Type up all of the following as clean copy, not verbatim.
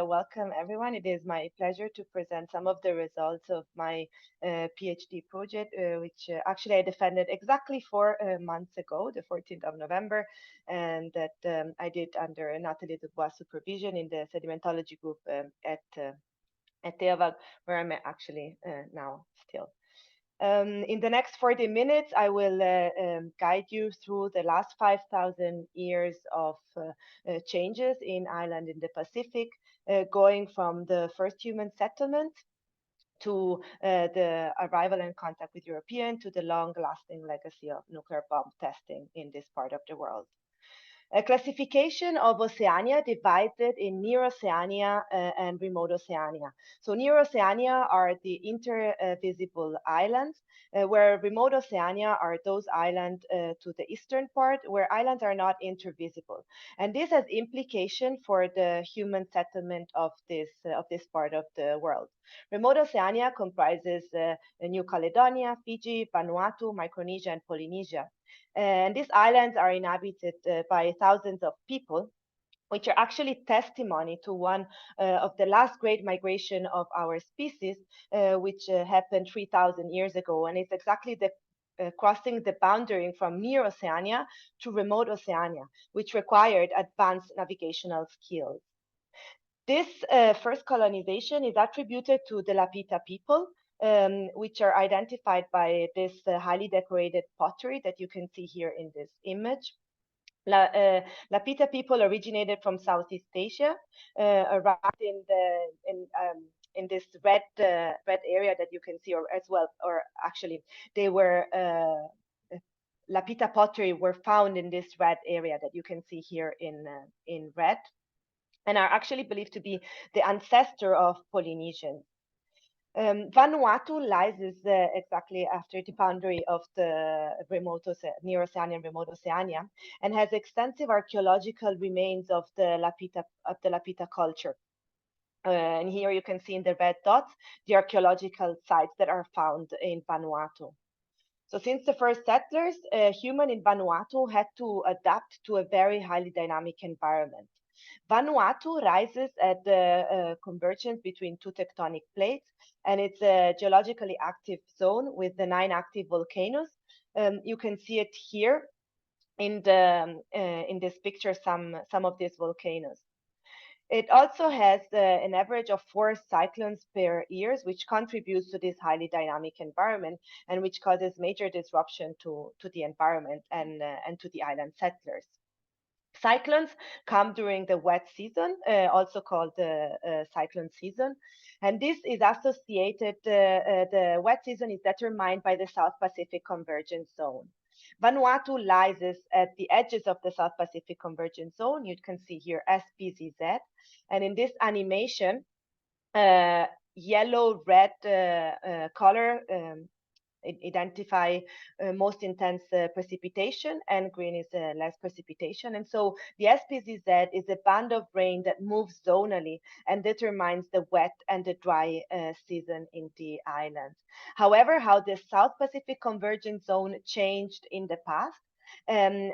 welcome everyone. It is my pleasure to present some of the results of my PhD project, which actually I defended exactly 4 months ago, the 14th of November, and that I did under Nathalie Dubois' supervision in the sedimentology group at Eawag, where I'm actually now still. In the next 40 minutes, I will guide you through the last 5,000 years of changes in island in the Pacific, going from the first human settlement to the arrival and contact with European to the long-lasting legacy of nuclear bomb testing in this part of the world. A classification of Oceania divided in Near Oceania and Remote Oceania. So Near Oceania are the intervisible islands, where Remote Oceania are those islands to the eastern part, where islands are not intervisible. And this has implication for the human settlement of this part of the world. Remote Oceania comprises New Caledonia, Fiji, Vanuatu, Micronesia, and Polynesia. And these islands are inhabited by thousands of people, which are actually testimony to one of the last great migration of our species, which happened 3,000 years ago. And it's exactly the crossing the boundary from Near Oceania to Remote Oceania, which required advanced navigational skills. This first colonization is attributed to the Lapita people, which are identified by this highly decorated pottery that you can see here in this image. Lapita people originated from Southeast Asia, arrived in this red area that you can see, or as well, or actually they were Lapita pottery were found in this red area that you can see here in red, and are actually believed to be the ancestor of Polynesians. Vanuatu lies exactly after the boundary of the Near Oceania and Remote Oceania, and has extensive archaeological remains of the Lapita culture. And here you can see in the red dots the archaeological sites that are found in Vanuatu. So since the first settlers, human in Vanuatu had to adapt to a very highly dynamic environment. Vanuatu rises at the convergence between two tectonic plates, and it's a geologically active zone with the 9 active volcanoes. You can see it here in this picture, some of these volcanoes. It also has an average of 4 cyclones per year, which contributes to this highly dynamic environment and which causes major disruption to the environment and to the island settlers. Cyclones come during the wet season, also called the cyclone season. And this is associated, the wet season is determined by the South Pacific Convergence Zone. Vanuatu lies at the edges of the South Pacific Convergence Zone. You can see here SPZZ. And in this animation, yellow-red color identify most intense precipitation, and green is less precipitation. And so the SPZZ is a band of rain that moves zonally and determines the wet and the dry season in the islands. However, how the South Pacific Convergence Zone changed in the past,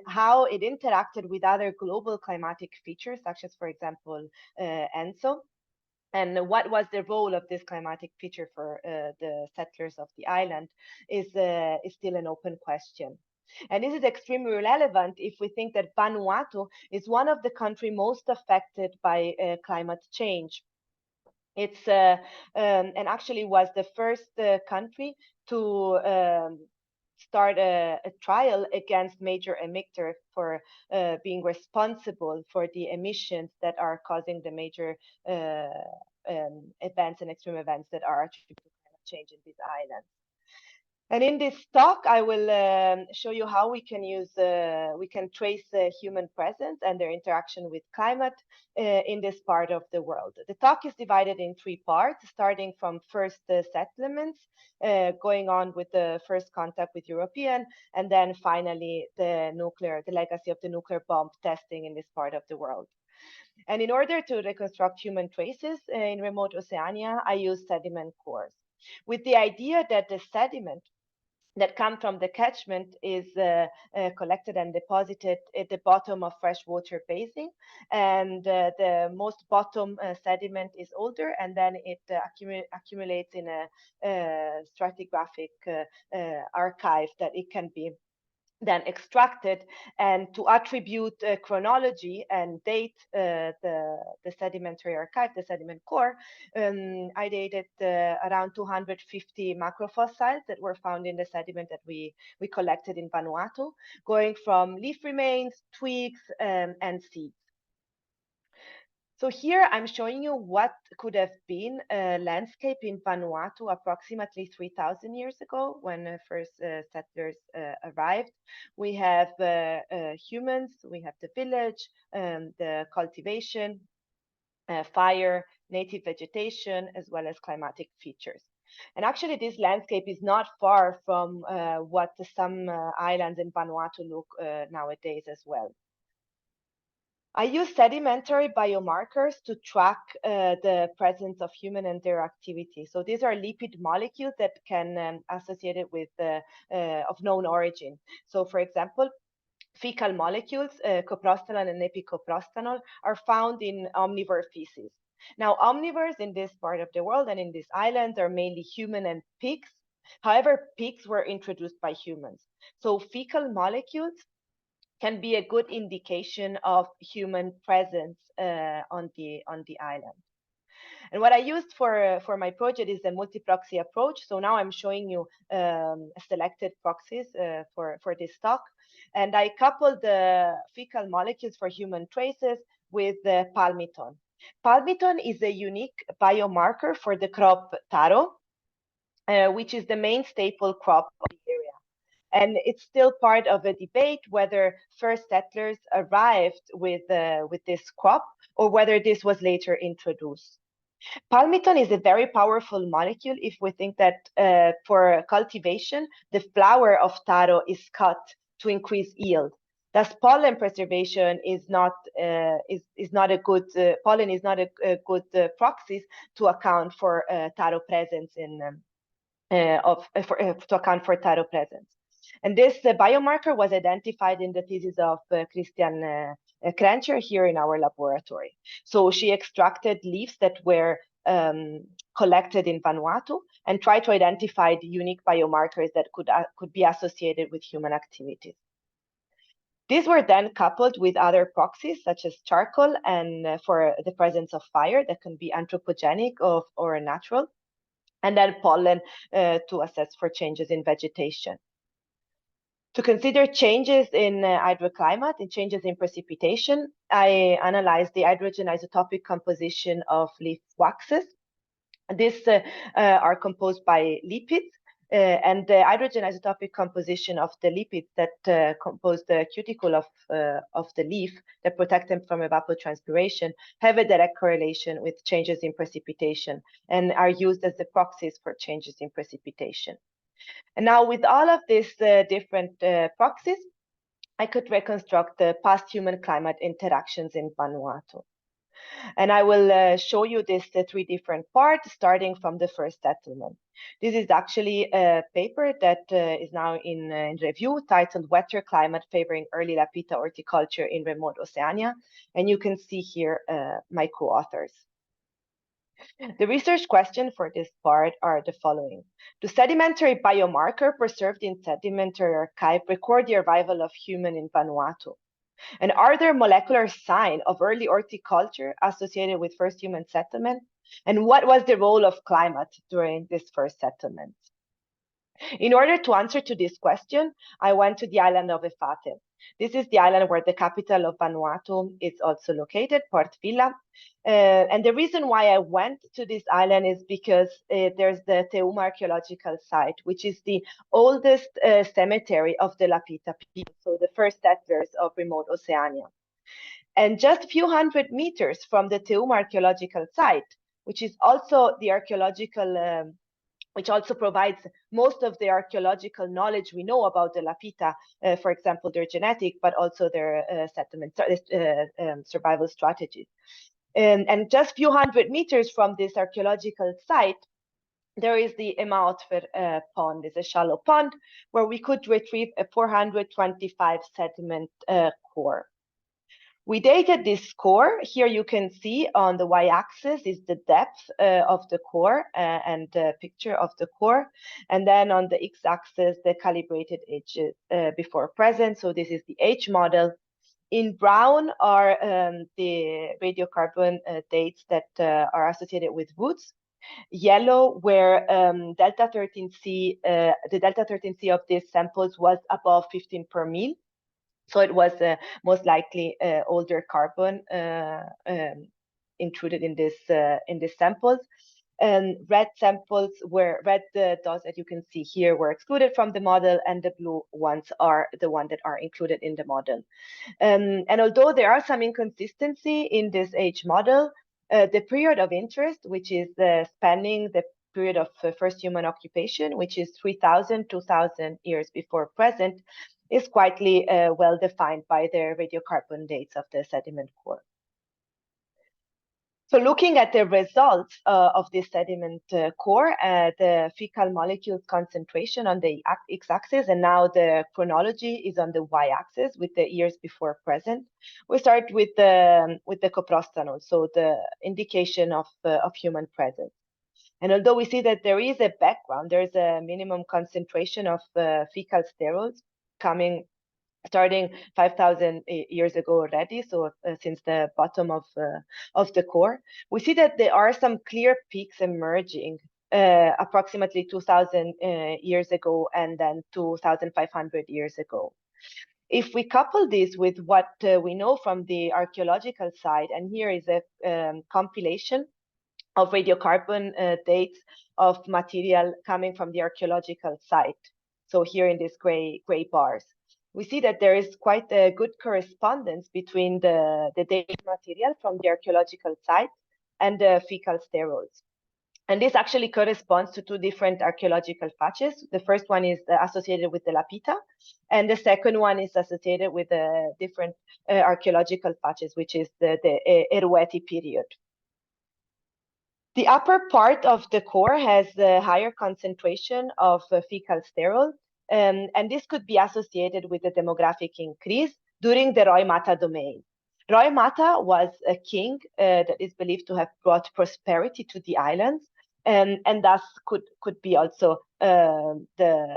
how it interacted with other global climatic features, such as, for example, ENSO, and what was the role of this climatic feature for the settlers of the island is still an open question. And this is extremely relevant if we think that Vanuatu is one of the countries most affected by climate change. It's and actually was the first country to start a trial against major emitters for being responsible for the emissions that are causing the major events and extreme events that are attributed to climate change in these islands. And in this talk, I will show you how we can trace human presence and their interaction with climate in this part of the world. The talk is divided in 3 parts, starting from first settlements, going on with the first contact with European, and then finally the legacy of the nuclear bomb testing in this part of the world. And in order to reconstruct human traces in Remote Oceania, I use sediment cores, with the idea that the sediment that come from the catchment is collected and deposited at the bottom of freshwater basin, and the most bottom sediment is older, and then it accumulates in a stratigraphic archive that it can be then extracted, and to attribute chronology and date the sedimentary archive, the sediment core, I dated around 250 macrofossils that were found in the sediment that we collected in Vanuatu, going from leaf remains, twigs, and seeds. So here I'm showing you what could have been a landscape in Vanuatu approximately 3,000 years ago when first settlers arrived. We have humans, we have the village, the cultivation, fire, native vegetation, as well as climatic features. And actually, this landscape is not far from what some islands in Vanuatu look nowadays as well. I use sedimentary biomarkers to track the presence of human and their activity. So these are lipid molecules that can associated with of known origin. So for example, fecal molecules, coprostanol and epicoprostanol, are found in omnivore feces. Now, omnivores in this part of the world and in these islands are mainly human and pigs. However, pigs were introduced by humans. So fecal molecules can be a good indication of human presence on the island. And what I used for my project is the multi-proxy approach. So now I'm showing you selected proxies for this talk. And I coupled the fecal molecules for human traces with the palmiton. Palmiton is a unique biomarker for the crop taro, which is the main staple crop of the area. And it's still part of a debate whether first settlers arrived with this crop or whether this was later introduced. Palmiton is a very powerful molecule if we think that for cultivation, the flower of taro is cut to increase yield. Thus, pollen preservation is not a good pollen is not a good proxy to account for taro presence to account for taro presence. And this biomarker was identified in the thesis of Christian Krencher here in our laboratory. So she extracted leaves that were collected in Vanuatu and tried to identify the unique biomarkers that could be associated with human activities. These were then coupled with other proxies such as charcoal and for the presence of fire that can be anthropogenic or natural, and then pollen to assess for changes in vegetation. To consider changes in hydroclimate and changes in precipitation, I analyzed the hydrogen isotopic composition of leaf waxes. These are composed by lipids, and the hydrogen isotopic composition of the lipids that compose the cuticle of the leaf that protect them from evapotranspiration have a direct correlation with changes in precipitation and are used as the proxies for changes in precipitation. And now with all of these different proxies, I could reconstruct the past human climate interactions in Vanuatu. And I will show you this three different parts, starting from the first settlement. This is actually a paper that is now in review, titled Wetter Climate Favoring Early Lapita Horticulture in Remote Oceania. And you can see here my co-authors. The research questions for this part are the following. Do sedimentary biomarker preserved in sedimentary archive record the arrival of human in Vanuatu? And are there molecular signs of early horticulture associated with first human settlement? And what was the role of climate during this first settlement? In order to answer to this question, I went to the island of ETHZ. This is the island where the capital of Vanuatu is also located, Port Vila. And the reason why I went to this island is because there's the Teuma archaeological site, which is the oldest cemetery of the Lapita people, so the first settlers of remote Oceania. And just a few hundred meters from the Teuma archaeological site, which is also the archaeological which also provides most of the archaeological knowledge we know about the Lapita, for example, their genetic, but also their settlement survival strategies. And just a few hundred meters from this archaeological site, there is the Emaotver pond. It's a shallow pond where we could retrieve a 425 sediment core. We dated this core. Here you can see on the y-axis is the depth of the core and the picture of the core. And then on the x-axis, the calibrated age before present. So this is the age model. In brown are the radiocarbon dates that are associated with woods. Yellow, where delta 13C, the delta 13C of these samples was above 15 per mil. So it was most likely older carbon intruded in this samples. And red samples were red dots that you can see here were excluded from the model, and the blue ones are the ones that are included in the model. And although there are some inconsistency in this age model, the period of interest, which is spanning the period of first human occupation, which is 3,000, 2,000 years before present, is quite well defined by the radiocarbon dates of the sediment core. So looking at the results of this sediment core, the fecal molecules concentration on the x-axis, and now the chronology is on the y-axis with the years before present. We start with the coprostanol, so the indication of human presence. And although we see that there is a background, there is a minimum concentration of fecal sterols starting 5,000 years ago already, so since the bottom of the core, we see that there are some clear peaks emerging approximately 2,000 years ago and then 2,500 years ago. If we couple this with what we know from the archaeological side, and here is a compilation of radiocarbon dates of material coming from the archaeological site. So here in these gray bars, we see that there is quite a good correspondence between the date material from the archaeological site and the fecal sterols. And this actually corresponds to two different archaeological patches. The first one is associated with the Lapita, and the second one is associated with a different archaeological patches, which is the Erueti period. The upper part of the core has a higher concentration of fecal sterol, and this could be associated with the demographic increase during the Roy Mata domain. Roy Mata was a king that is believed to have brought prosperity to the islands, and thus could be also the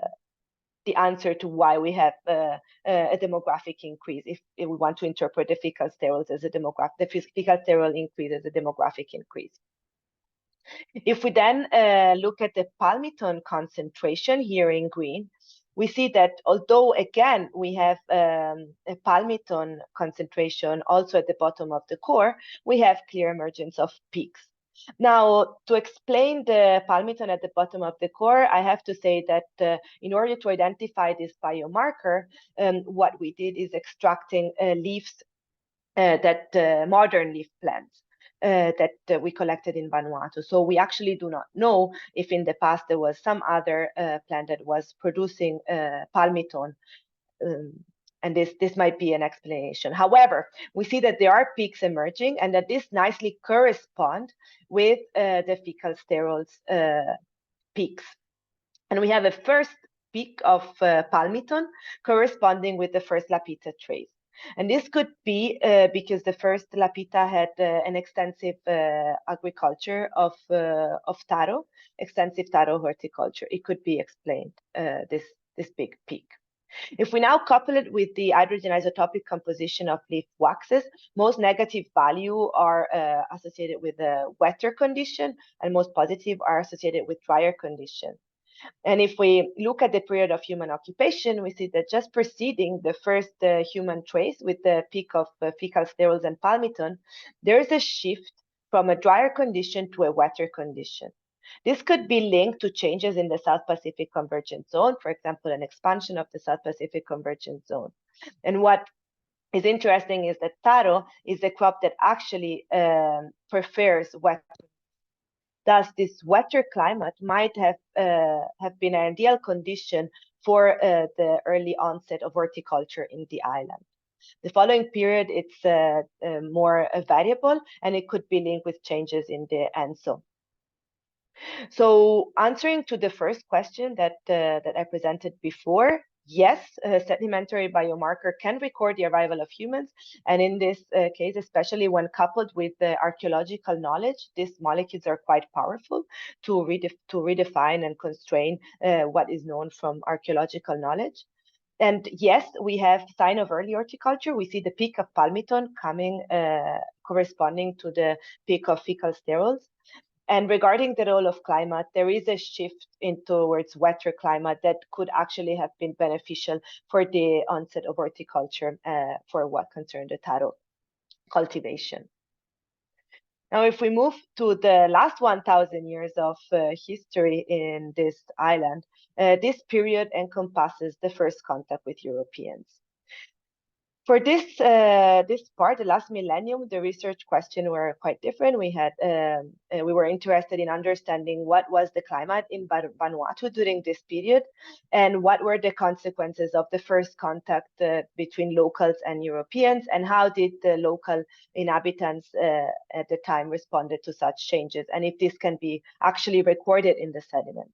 answer to why we have a demographic increase, if we want to interpret the fecal sterols as the fecal sterol increase as a demographic increase. If we then look at the palmiton concentration here in green, we see that although, again, we have a palmiton concentration also at the bottom of the core, we have clear emergence of peaks. Now, to explain the palmiton at the bottom of the core, I have to say that in order to identify this biomarker, what we did is extracting leaves modern leaf plants. That we collected in Vanuatu. So we actually do not know if in the past there was some other plant that was producing palmiton, and this might be an explanation. However, we see that there are peaks emerging and that this nicely correspond with the fecal sterols peaks. And we have a first peak of palmiton corresponding with the first Lapita trace. And this could be because the first Lapita had an extensive agriculture of taro, extensive taro horticulture. It could be explained, this big peak. If we now couple it with the hydrogen isotopic composition of leaf waxes, most negative value are associated with a wetter condition, and most positive are associated with drier conditions. And if we look at the period of human occupation, we see that just preceding the first human trace with the peak of fecal sterols and palmiton, there is a shift from a drier condition to a wetter condition. This could be linked to changes in the South Pacific Convergence Zone, for example, an expansion of the South Pacific Convergence Zone. And what is interesting is that taro is a crop that actually prefers wet. Thus, this wetter climate might have been an ideal condition for the early onset of horticulture in the island. The following period, it's more variable, and it could be linked with changes in the ENSO. So answering to the first question that I presented before, yes, sedimentary biomarker can record the arrival of humans, and in this case, especially when coupled with the archaeological knowledge, these molecules are quite powerful to redefine and constrain what is known from archaeological knowledge. And yes, we have sign of early horticulture. We see the peak of palmiton coming, corresponding to the peak of fecal sterols. And regarding the role of climate, there is a shift in towards wetter climate that could actually have been beneficial for the onset of horticulture for what concerned the taro cultivation. Now, if we move to the last 1,000 years of history in this island, this period encompasses the first contact with Europeans. For this part, the last millennium, the research question were quite different. We were interested in understanding what was the climate in Vanuatu during this period, and what were the consequences of the first contact between locals and Europeans, and how did the local inhabitants at the time responded to such changes, and if this can be actually recorded in the sediment.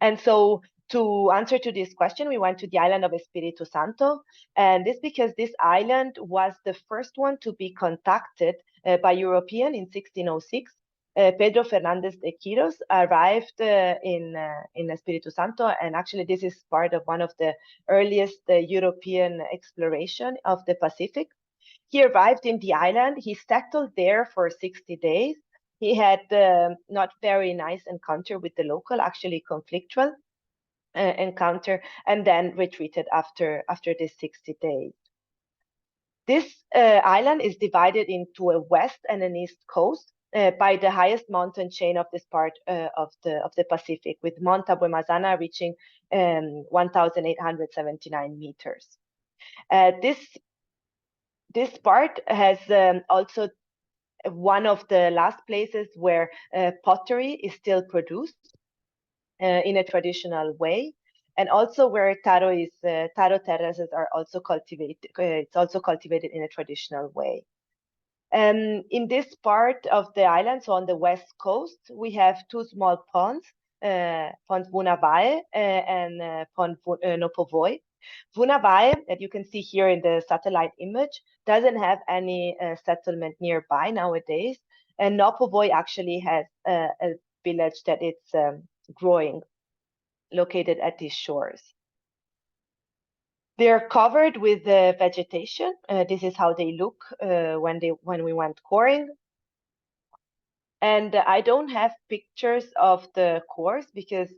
And so to answer to this question, we went to the island of Espiritu Santo, and this because this island was the first one to be contacted by European in 1606. Pedro Fernandez de Quiros arrived in Espiritu Santo, and actually this is part of one of the earliest European exploration of the Pacific. He arrived in the island, he settled there for 60 days. He had not very nice encounter with the local, actually conflictual encounter, and then retreated after this 60 days. This island is divided into a west and an east coast by the highest mountain chain of this part of the Pacific, with Mount Abuemazana reaching 1,879 meters. This part has also one of the last places where pottery is still produced in a traditional way, and also where taro terraces are also cultivated. It's also cultivated in a traditional way. In this part of the island, so on the west coast, we have two small ponds, Pond Vunavae and Pond Nopovoi. Vunavae, that you can see here in the satellite image, doesn't have any settlement nearby nowadays, and Nopovoi actually has a village that it's growing, located at these shores. They're covered with vegetation. This is how they look when we went coring. And I don't have pictures of the cores because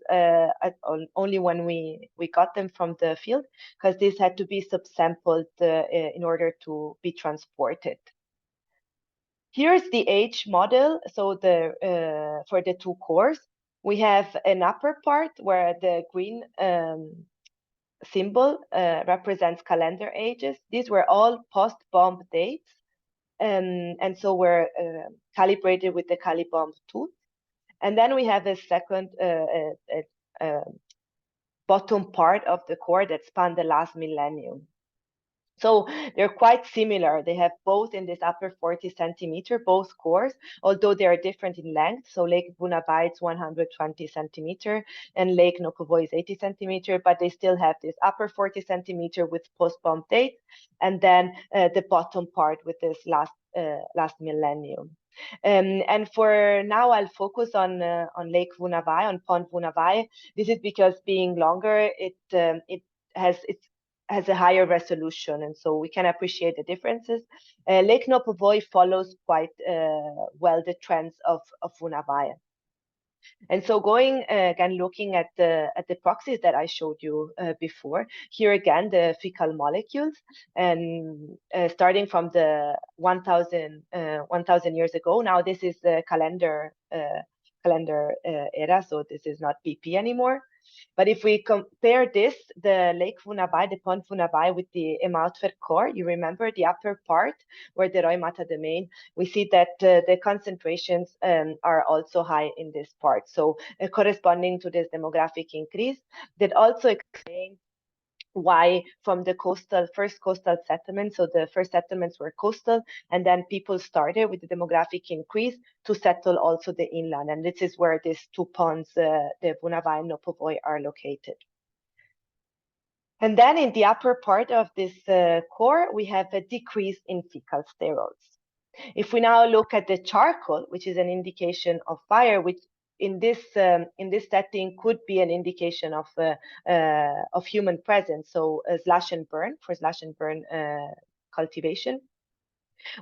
only when we got them from the field, because this had to be subsampled in order to be transported. Here's the age model. So for the two cores, we have an upper part where the green symbol represents calendar ages. These were all post-bomb dates, and so were calibrated with the Calibomb tooth. And then we have a second bottom part of the core that spanned the last millennium. So they're quite similar. They have both in this upper 40 centimeter, both cores, although they are different in length. So Lake Vunavae is 120 centimeter and Lake Nopovoi is 80 centimeter, but they still have this upper 40 centimeter with post-bomb date, and then the bottom part with this last millennium. And for now, I'll focus on Lake Vunavae, on Pond Vunavae. This is because being longer, it has a higher resolution, and so we can appreciate the differences. Lake Nopovoi follows quite well the trends of Vunavae. And so going again, looking at the proxies that I showed you before, here again, the fecal molecules, and starting from the 1,000 years ago, now this is the calendar era, so this is not PP anymore. But if we compare this, the Lake Vunavae, the Pond Vunavae with the Emautfer core, you remember the upper part where the Roimata domain, we see that the concentrations are also high in this part. So corresponding to this demographic increase that also explains why from the first coastal settlements, so the first settlements were coastal, and then people started with the demographic increase to settle also the inland. And this is where these two ponds, the Bunava and Nopovoi, are located. And then in the upper part of this core, we have a decrease in fecal sterols. If we now look at the charcoal, which is an indication of fire, which in this setting could be an indication of human presence, so slash and burn cultivation,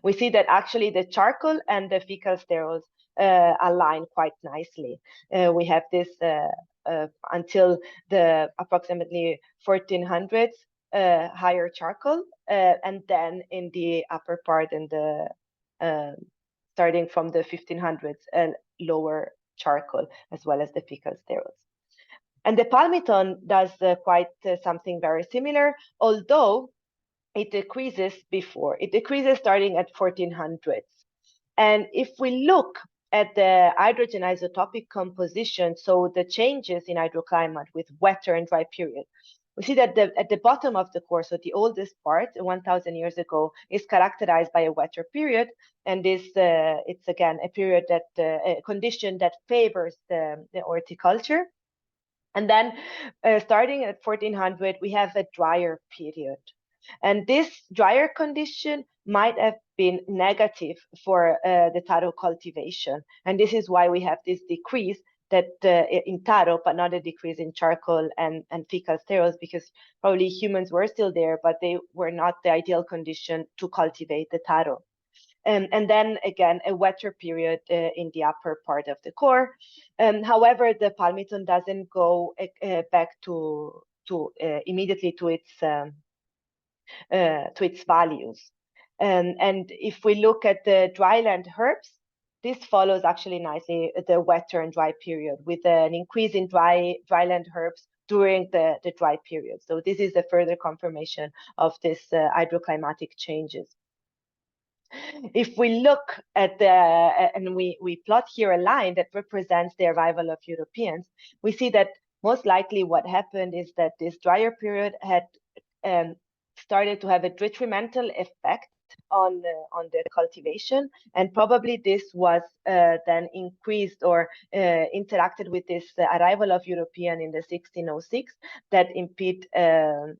we see that actually the charcoal and the fecal sterols align quite nicely. We have this until the approximately 1400s higher charcoal, and then in the upper part in the starting from the 1500s lower charcoal, as well as the fecal sterols. And the palmiton does quite something very similar, although it decreases before. It decreases starting at 1400s. And if we look at the hydrogen isotopic composition, so the changes in hydroclimate with wetter and dry period, we see that at the bottom of the core, so the oldest part, 1,000 years ago, is characterized by a wetter period. And this, it's again a period that, a condition that favors the horticulture. And then starting at 1400, we have a drier period. And this drier condition might have been negative for the taro cultivation. And this is why we have this decrease that in taro, but not a decrease in charcoal and fecal sterols, because probably humans were still there, but they were not the ideal condition to cultivate the taro. And then again, a wetter period in the upper part of the core. However, the palmiton doesn't go back to immediately to its values. And if we look at the dryland herbs, this follows actually nicely the wetter and dry period, with an increase in dryland herbs during the dry period. So this is a further confirmation of this hydroclimatic changes. If we look at and we plot here a line that represents the arrival of Europeans, we see that most likely what happened is that this drier period had started to have a detrimental effect on the cultivation, and probably this was then increased or interacted with this arrival of European in the 1606 that impede a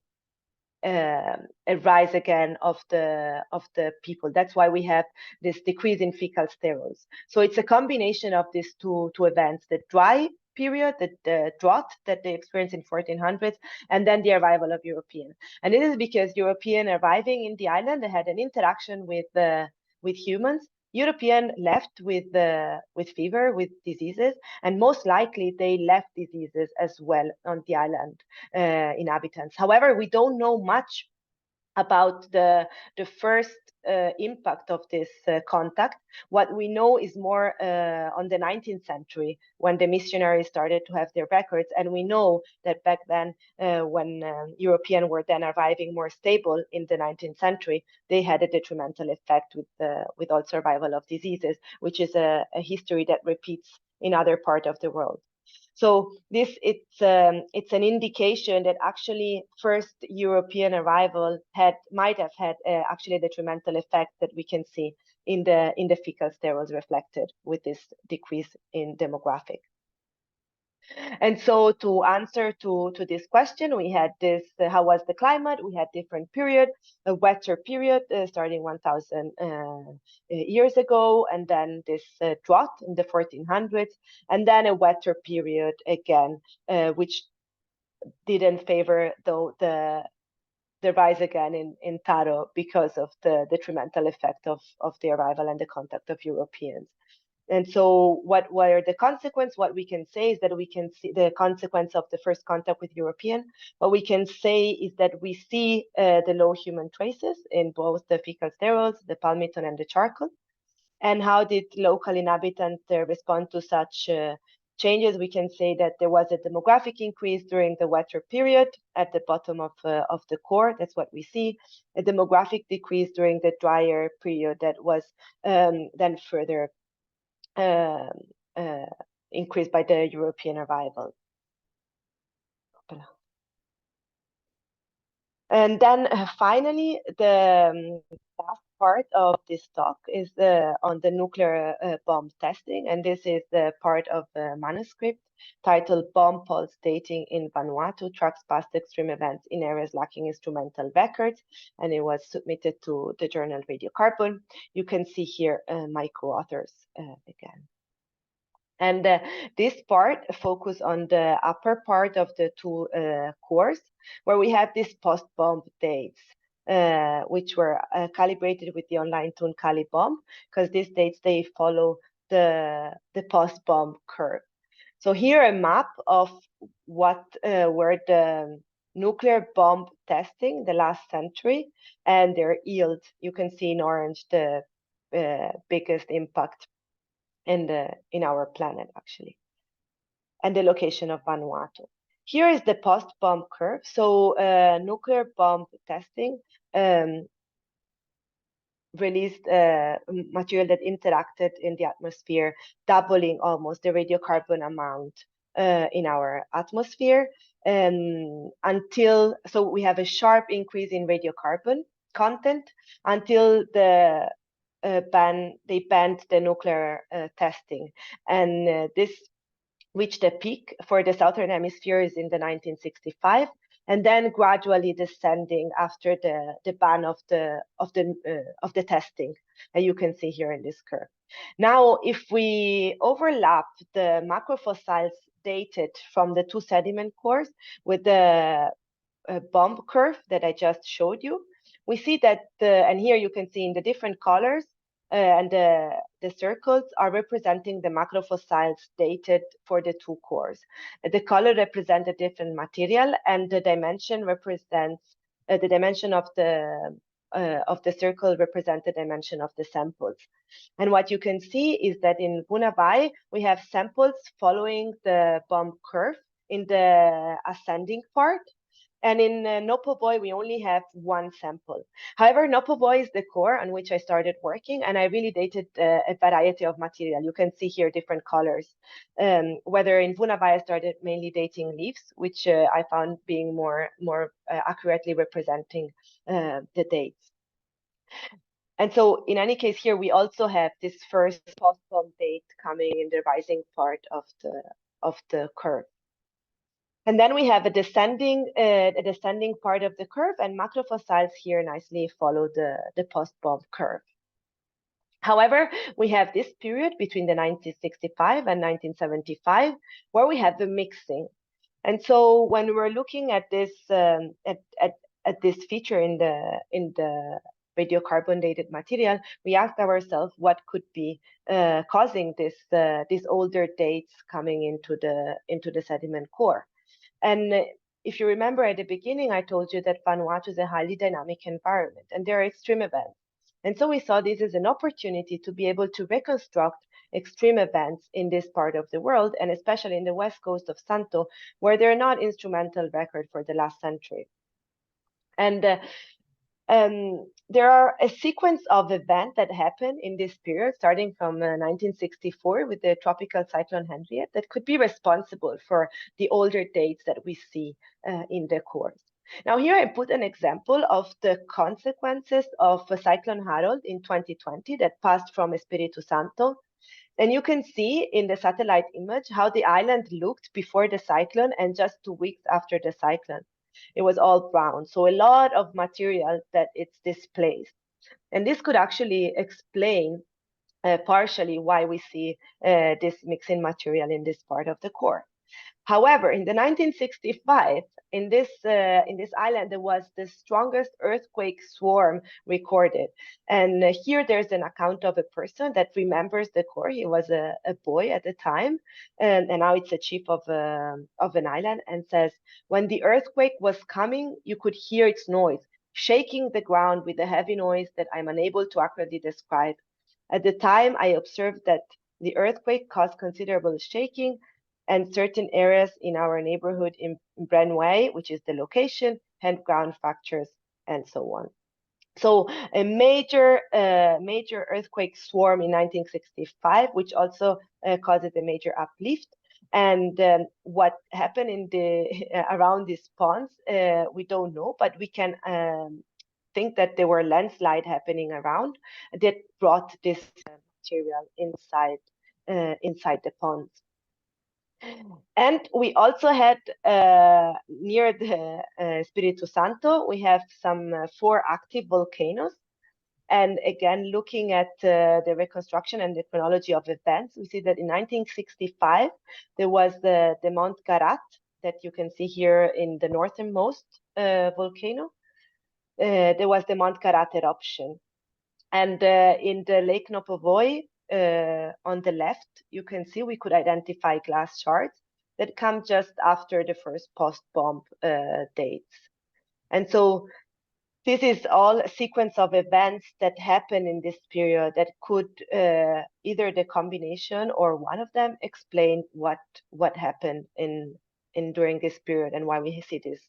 rise again of the people. That's why we have this decrease in fecal sterols. So it's a combination of these two events: the dry period, the drought that they experienced in 1400s, and then the arrival of European. And it is because European arriving in the island, they had an interaction with humans. European left with fever, with diseases, and most likely they left diseases as well on the island inhabitants. However, we don't know much about the first impact of this contact. What we know is more on the 19th century, when the missionaries started to have their records, and we know that back then, when Europeans were then arriving more stable in the 19th century, they had a detrimental effect with all survival of diseases, which is a history that repeats in other parts of the world. So it's an indication that actually first European arrival might have had actually a detrimental effect that we can see in the fecal sterols reflected with this decrease in demographic. And so to answer to this question, we had this, how was the climate? We had different period, a wetter period starting 1,000 years ago, and then this drought in the 1400s, and then a wetter period again, which didn't favor though the rise again in taro because of the detrimental effect of the arrival and the contact of Europeans. And so what are the consequences? What we can say is that we can see the consequence of the first contact with European. What we can say is that we see the low human traces in both the fecal sterols, the palmiton, and the charcoal. And how did local inhabitants respond to such changes? We can say that there was a demographic increase during the wetter period at the bottom of the core. That's what we see. A demographic decrease during the drier period that was then further increased by the European arrival. And then finally, the last part of this talk is on the nuclear bomb testing. And this is the part of the manuscript titled Bomb Pulse Dating in Vanuatu Tracks Past Extreme Events in Areas Lacking Instrumental Records. And it was submitted to the journal Radiocarbon. You can see here my co-authors again. And this part focus on the upper part of the two cores, where we have these post-bomb dates, which were calibrated with the online tool Cali bomb, because these dates, they follow the post-bomb curve. So here a map of what were the nuclear bomb testing the last century and their yield. You can see in orange the biggest impact in our planet, actually, and the location of Vanuatu. Here is the post-bomb curve. So nuclear bomb testing released material that interacted in the atmosphere, doubling almost the radiocarbon amount in our atmosphere until, so we have a sharp increase in radiocarbon content until they banned the nuclear testing. And this reached a peak for the southern hemispheres in the 1965, and then gradually descending after the ban of the testing. And you can see here in this curve. Now, if we overlap the macrofossils dated from the two sediment cores with the bomb curve that I just showed you, we see that and here you can see in the different colors and the circles are representing the macrofossils dated for the two cores. The color represents a different material, and the dimension represents the dimension of the circle represents the dimension of the samples. And what you can see is that in Bunavai, we have samples following the bomb curve in the ascending part. And in Nopovoy, we only have one sample. However, Nopovoy is the core on which I started working, and I really dated a variety of material. You can see here different colors. Whether in Vunavai, I started mainly dating leaves, which I found being more accurately representing the dates. And so in any case here, we also have this first post-bomb date coming in the rising part of the curve. And then we have a descending part of the curve, and macrofossils here nicely follow the post-bomb curve. However, we have this period between the 1965 and 1975 where we have the mixing. And so when we're looking at this at this feature in the radiocarbon dated material, we asked ourselves what could be causing these older dates coming into the sediment core. And if you remember at the beginning, I told you that Vanuatu is a highly dynamic environment and there are extreme events. And so we saw this as an opportunity to be able to reconstruct extreme events in this part of the world, and especially in the west coast of Santo, where they're not instrumental record for the last century. And there are a sequence of events that happened in this period, starting from 1964 with the tropical cyclone Henriette, that could be responsible for the older dates that we see in the cores. Now here I put an example of the consequences of Cyclone Harold in 2020 that passed from Espiritu Santo. And you can see in the satellite image how the island looked before the cyclone and just 2 weeks after the cyclone. It was all brown. So a lot of material that it's displaced. And this could actually explain partially why we see this mixing material in this part of the core. However, in the 1965, in this island, there was the strongest earthquake swarm recorded. And here there's an account of a person that remembers the core. He was a boy at the time, and now it's a chief of an island, and says, when the earthquake was coming, you could hear its noise, shaking the ground with a heavy noise that I'm unable to accurately describe. At the time, I observed that the earthquake caused considerable shaking, and certain areas in our neighborhood in Brenway, which is the location, had ground fractures, and so on. So a major earthquake swarm in 1965, which also causes a major uplift. And what happened in the around these ponds, we don't know, but we can think that there were landslides happening around that brought this material inside the ponds. And we also had near the Espiritu Santo, we have some 4 active volcanoes. And again, looking at the reconstruction and the chronology of events, we see that in 1965, there was the Mount Garat that you can see here in the northernmost volcano. There was the Mount Garat eruption. And in the Lake Nopovoi, on the left, you can see we could identify glass shards that come just after the first post-bomb dates. And so this is all a sequence of events that happen in this period that could either the combination or one of them explain what happened in during this period and why we see these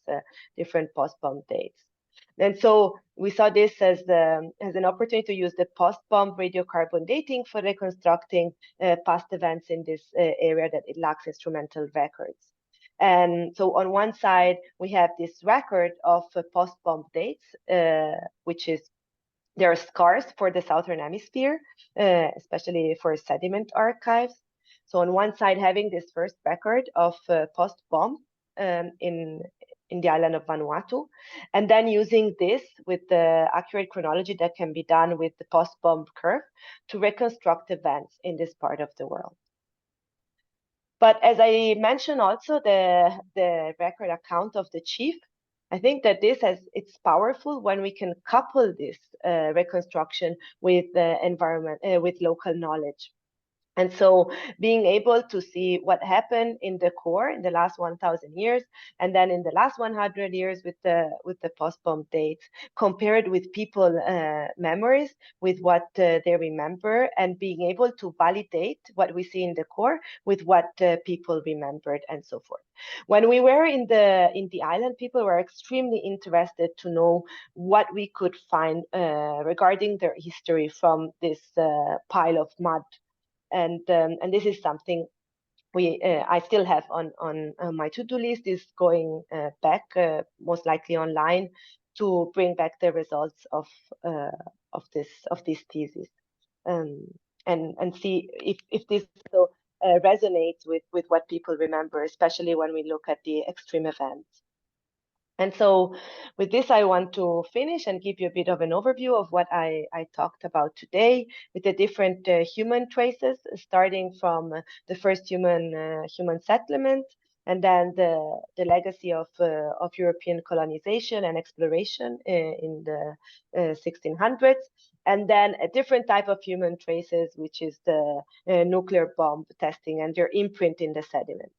different post-bomb dates. And so we saw this as an opportunity to use the post-bomb radiocarbon dating for reconstructing past events in this area that it lacks instrumental records. And so on one side, we have this record of post-bomb dates, which is they're scarce for the Southern Hemisphere, especially for sediment archives. So on one side, having this first record of post-bomb in the island of Vanuatu, and then using this with the accurate chronology that can be done with the post-bomb curve to reconstruct events in this part of the world. But as I mentioned also, the record account of the chief, I think that it's powerful when we can couple this reconstruction with the environment, with local knowledge. And so being able to see what happened in the core in the last 1,000 years, and then in the last 100 years with the post-bomb dates, compared with people memories, with what they remember, and being able to validate what we see in the core with what people remembered, and so forth. When we were in the island, people were extremely interested to know what we could find regarding their history from this pile of mud. And this is something I still have on my to-do list, is going back most likely online to bring back the results of this thesis, and see if this also resonates with what people remember, especially when we look at the extreme events. And so with this, I want to finish and give you a bit of an overview of what I talked about today with the different human traces, starting from the first human settlement, and then the legacy of European colonization and exploration in the 1600s, and then a different type of human traces, which is the nuclear bomb testing and their imprint in the sediment.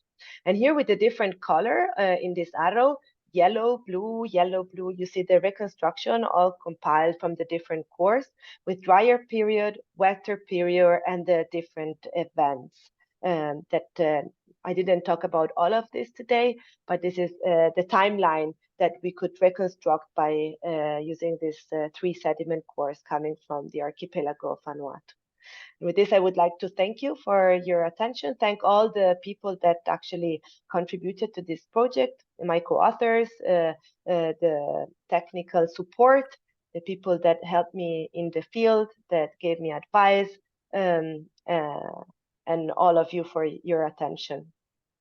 And here with the different color in this arrow, yellow, blue, you see the reconstruction all compiled from the different cores with drier period, wetter period, and the different events that I didn't talk about all of this today, but this is the timeline that we could reconstruct by using these 3 sediment cores coming from the archipelago of Vanuatu. With this, I would like to thank you for your attention. Thank all the people that actually contributed to this project, my co-authors, the technical support, the people that helped me in the field, that gave me advice, and all of you for your attention.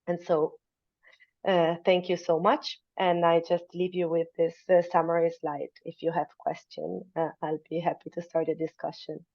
And so thank you so much. And I just leave you with this summary slide. If you have questions, I'll be happy to start a discussion.